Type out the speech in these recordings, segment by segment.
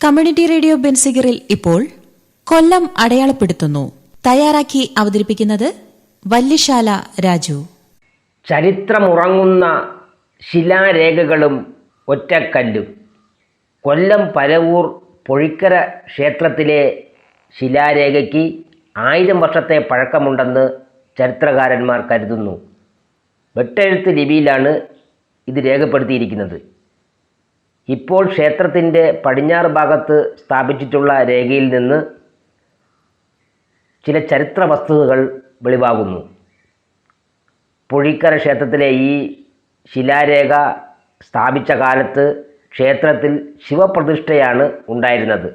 Community radio ബെൻസിഗറിൽ ഇപ്പോൾ കൊല്ലം അടയാളപ്പെടുത്തുന്നു. തയ്യാറാക്കി അവതരിപ്പിക്കുന്നത് വല്യശാല രാജു. ചരിത്രമുറങ്ങുന്ന ശിലാരേഖകളും ഒറ്റക്കല്ലും. കൊല്ലം പരവൂർ പൊഴിക്കര ക്ഷേത്രത്തിലെ ശിലാരേഖയ്ക്ക് 1000 വർഷത്തെ പഴക്കമുണ്ടെന്ന് ചരിത്രകാരന്മാർ കരുതുന്നു. വെട്ടെഴുത്ത് ലിപിയിലാണ് ഇത് രേഖപ്പെടുത്തിയിരിക്കുന്നത്. ഇപ്പോൾ ക്ഷേത്രത്തിൻ്റെ പടിഞ്ഞാറ് ഭാഗത്ത് സ്ഥാപിച്ചിട്ടുള്ള രേഖയിൽ നിന്ന് ചില ചരിത്ര വസ്തുതകൾ വെളിവാകുന്നു. പൊഴിക്കര ക്ഷേത്രത്തിലെ ഈ ശിലാരേഖ സ്ഥാപിച്ച കാലത്ത് ക്ഷേത്രത്തിൽ ശിവപ്രതിഷ്ഠയാണ് ഉണ്ടായിരുന്നത്.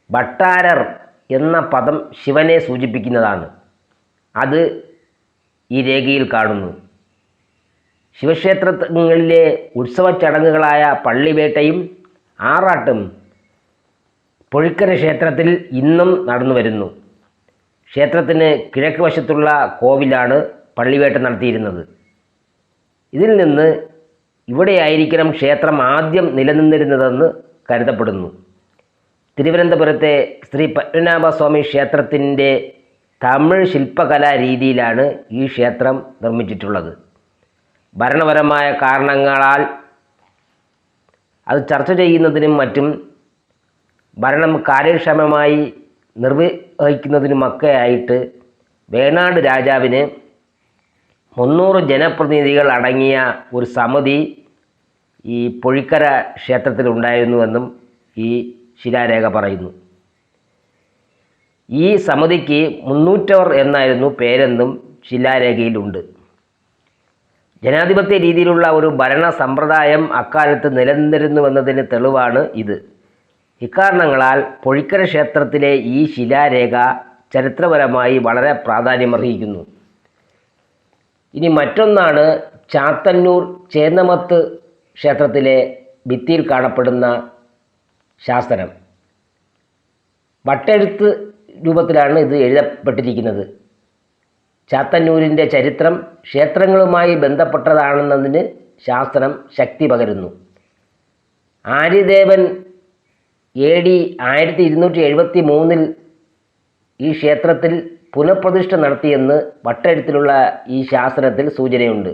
ഭട്ടാരർ എന്ന പദം ശിവനെ സൂചിപ്പിക്കുന്നതാണ്. അത് ഈ രേഖയിൽ കാണുന്നു. ശിവക്ഷേത്രങ്ങളിലെ ഉത്സവ ചടങ്ങുകളായ പള്ളിവേട്ടയും ആറാട്ടും പൊഴിക്കര ക്ഷേത്രത്തിൽ ഇന്നും നടന്നു വരുന്നു. ക്ഷേത്രത്തിന് കിഴക്ക് വശത്തുള്ള കോവിലാണ് പള്ളിവേട്ട നടത്തിയിരുന്നത്. ഇതിൽ നിന്ന് ഇവിടെയായിരിക്കണം ക്ഷേത്രം ആദ്യം നിലനിന്നിരുന്നതെന്ന് കരുതപ്പെടുന്നു. തിരുവനന്തപുരത്തെ ശ്രീ പത്മനാഭസ്വാമി ക്ഷേത്രത്തിൻ്റെ തമിഴ് ശില്പകലാ രീതിയിലാണ് ഈ ക്ഷേത്രം നിർമ്മിച്ചിട്ടുള്ളത്. ഭരണപരമായ കാരണങ്ങളാൽ അത് ചർച്ച ചെയ്യുന്നതിനും മറ്റും ഭരണം കാര്യക്ഷമമായി നിർവഹിക്കുന്നതിനുമൊക്കെ ആയിട്ട് വേണാട് രാജാവിന് 300 ജനപ്രതിനിധികൾ അടങ്ങിയ ഒരു സമിതി ഈ പൊഴിക്കര ക്ഷേത്രത്തിലുണ്ടായിരുന്നുവെന്നും ഈ ശിലാരേഖ പറയുന്നു. ഈ സമിതിക്ക് 300 എന്നായിരുന്നു പേരെന്നും ശിലാരേഖയിലുണ്ട്. ജനാധിപത്യ രീതിയിലുള്ള ഒരു ഭരണ സമ്പ്രദായം അക്കാലത്ത് നിലനിന്നിരുന്നുവെന്നതിന് തെളിവാണ് ഇത്. ഇക്കാരണങ്ങളാൽ പൊഴിക്കര ക്ഷേത്രത്തിലെ ഈ ശിലാരേഖ ചരിത്രപരമായി വളരെ പ്രാധാന്യമർഹിക്കുന്നു. ഇനി മറ്റൊന്നാണ് ചാത്തന്നൂർ ചേന്നമത്ത് ക്ഷേത്രത്തിലെ ഭിത്തിയിൽ കാണപ്പെടുന്ന ശാസനം. വട്ടെഴുത്ത് രൂപത്തിലാണ് ഇത് എഴുതപ്പെട്ടിരിക്കുന്നത്. ചാത്തന്നൂരിൻ്റെ ചരിത്രം ക്ഷേത്രങ്ങളുമായി ബന്ധപ്പെട്ടതാണെന്നതിന് ശാസ്ത്രം ശക്തി പകരുന്നു. ആര്യദേവൻ AD 1273 ഈ ക്ഷേത്രത്തിൽ പുനഃപ്രതിഷ്ഠ നടത്തിയെന്ന് വട്ടെഴുത്തിലുള്ള ഈ ശാസനത്തിൽ സൂചനയുണ്ട്.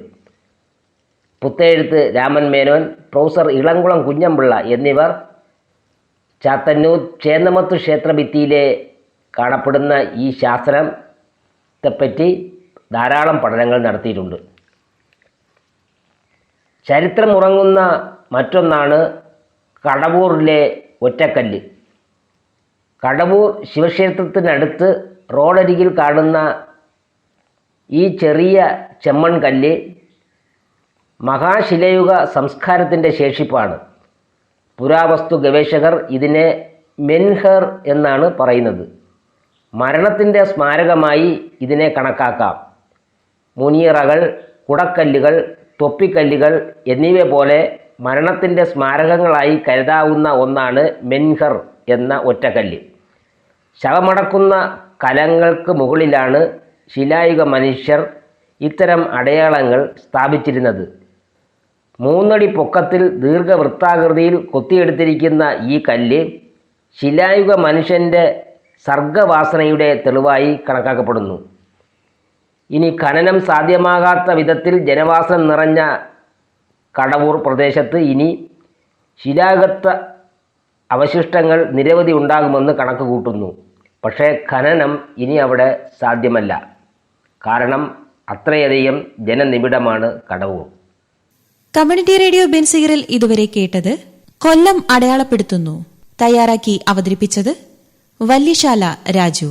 പുത്തെഴുത്ത് രാമൻ മേനോൻ, പ്രൊഫസർ ഇളംകുളം കുഞ്ഞമ്പിള്ള എന്നിവർ ചാത്തന്നൂർ ചേന്നമത്ത് ക്ഷേത്രഭിത്തിയിലെ കാണപ്പെടുന്ന ഈ ശാസനത്തെപ്പറ്റി ധാരാളം പഠനങ്ങൾ നടത്തിയിട്ടുണ്ട്. ചരിത്രമുറങ്ങുന്ന മറ്റൊന്നാണ് കടവൂരിലെ ഒറ്റക്കല്ല്. കടവൂർ ശിവക്ഷേത്രത്തിനടുത്ത് റോഡരികിൽ കാണുന്ന ഈ ചെറിയ ചെമ്മൺ കല്ല് മഹാശിലയുഗ സംസ്കാരത്തിൻ്റെ ശേഷിപ്പാണ്. പുരാവസ്തു ഗവേഷകർ ഇതിനെ മെൻഹർ എന്നാണ് പറയുന്നത്. മരണത്തിൻ്റെ സ്മാരകമായി ഇതിനെ കണക്കാക്കാം. മുനിയറകൾ, കുടക്കല്ലുകൾ, തൊപ്പിക്കല്ലുകൾ എന്നിവ പോലെ മരണത്തിൻ്റെ സ്മാരകങ്ങളായി കരുതാവുന്ന ഒന്നാണ് മെൻഹർ എന്ന ഒറ്റക്കല്ല്. ശവമടക്കുന്ന കലങ്ങൾക്ക് മുകളിലാണ് ശിലായുഗ മനുഷ്യർ ഇത്തരം അടയാളങ്ങൾ സ്ഥാപിച്ചിരുന്നത്. 3 അടി പൊക്കത്തിൽ ദീർഘവൃത്താകൃതിയിൽ കൊത്തിയെടുത്തിരിക്കുന്ന ഈ കല്ല് ശിലായുഗ മനുഷ്യൻ്റെ സർഗവാസനയുടെ തെളിവായി കണക്കാക്കപ്പെടുന്നു. ഇനി ഖനനം സാധ്യമാകാത്ത വിധത്തിൽ ജനവാസം നിറഞ്ഞ കടവൂർ പ്രദേശത്ത് ഇനി ശിലായുഗ അവശിഷ്ടങ്ങൾ നിരവധി ഉണ്ടാകുമെന്ന് കണക്ക് കൂട്ടുന്നു. പക്ഷേ ഖനനം ഇനി അവിടെ സാധ്യമല്ല. കാരണം അത്രയധികം ജനനിബിഡമാണ് കടവൂർ. കമ്മ്യൂണിറ്റി റേഡിയോ ബെൻസിഗറിൽ ഇതുവരെ കേട്ടത് കൊല്ലം അടയാളപ്പെടുത്തുന്നു. തയ്യാറാക്കി അവതരിപ്പിച്ചത് വല്യശാല രാജു.